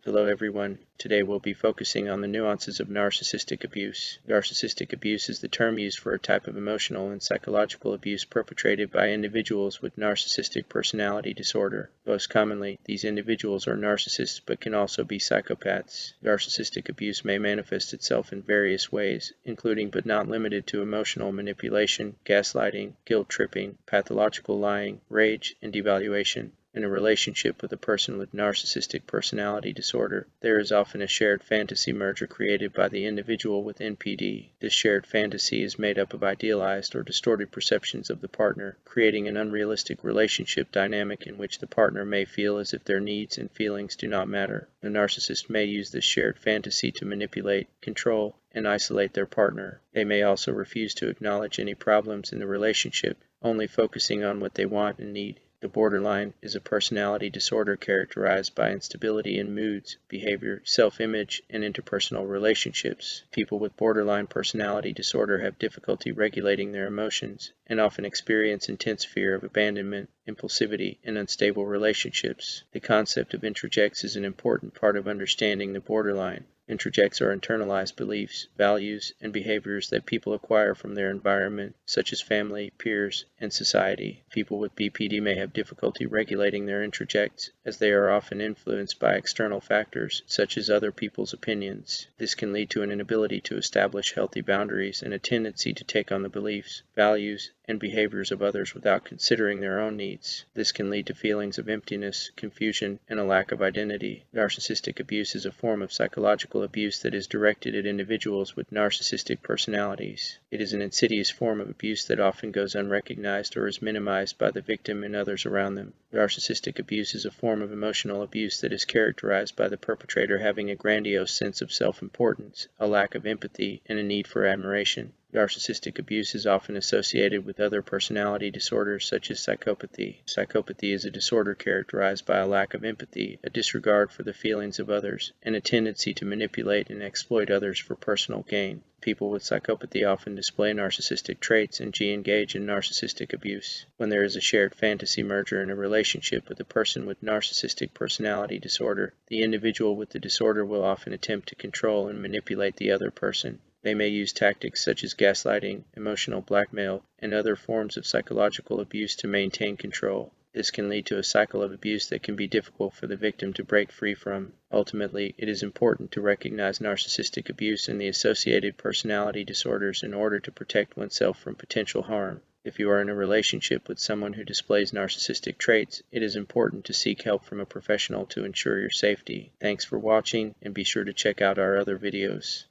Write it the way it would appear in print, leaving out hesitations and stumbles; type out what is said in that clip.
Hello everyone. Today we'll be focusing on the nuances of narcissistic abuse. Narcissistic abuse is the term used for a type of emotional and psychological abuse perpetrated by individuals with narcissistic personality disorder. Most commonly, these individuals are narcissists but can also be psychopaths. Narcissistic abuse may manifest itself in various ways, including but not limited to emotional manipulation, gaslighting, guilt-tripping, pathological lying, rage, and devaluation. In a relationship with a person with narcissistic personality disorder, there is often a shared fantasy merger created by the individual with NPD. This shared fantasy is made up of idealized or distorted perceptions of the partner, creating an unrealistic relationship dynamic in which the partner may feel as if their needs and feelings do not matter. The narcissist may use this shared fantasy to manipulate, control, and isolate their partner. They may also refuse to acknowledge any problems in the relationship, only focusing on what they want and need. The borderline is a personality disorder characterized by instability in moods, behavior, self-image, and interpersonal relationships. People with borderline personality disorder have difficulty regulating their emotions and often experience intense fear of abandonment, impulsivity, and unstable relationships. The concept of introjects is an important part of understanding the borderline. Introjects are internalized beliefs, values, and behaviors that people acquire from their environment, such as family, peers, and society. People with BPD may have difficulty regulating their introjects, as they are often influenced by external factors, such as other people's opinions. This can lead to an inability to establish healthy boundaries and a tendency to take on the beliefs, values, and behaviors of others without considering their own needs. This can lead to feelings of emptiness, confusion, and a lack of identity. Narcissistic abuse is a form of psychological abuse that is directed at individuals with narcissistic personalities. It is an insidious form of abuse that often goes unrecognized or is minimized by the victim and others around them. Narcissistic abuse is a form of emotional abuse that is characterized by the perpetrator having a grandiose sense of self-importance, a lack of empathy, and a need for admiration. Narcissistic abuse is often associated with other personality disorders such as psychopathy. Psychopathy is a disorder characterized by a lack of empathy, a disregard for the feelings of others, and a tendency to manipulate and exploit others for personal gain. People with psychopathy often display narcissistic traits and engage in narcissistic abuse. When there is a shared fantasy merger in a relationship with a person with narcissistic personality disorder, the individual with the disorder will often attempt to control and manipulate the other person. They may use tactics such as gaslighting, emotional blackmail, and other forms of psychological abuse to maintain control. This can lead to a cycle of abuse that can be difficult for the victim to break free from. Ultimately, it is important to recognize narcissistic abuse and the associated personality disorders in order to protect oneself from potential harm. If you are in a relationship with someone who displays narcissistic traits, it is important to seek help from a professional to ensure your safety. Thanks for watching, and be sure to check out our other videos.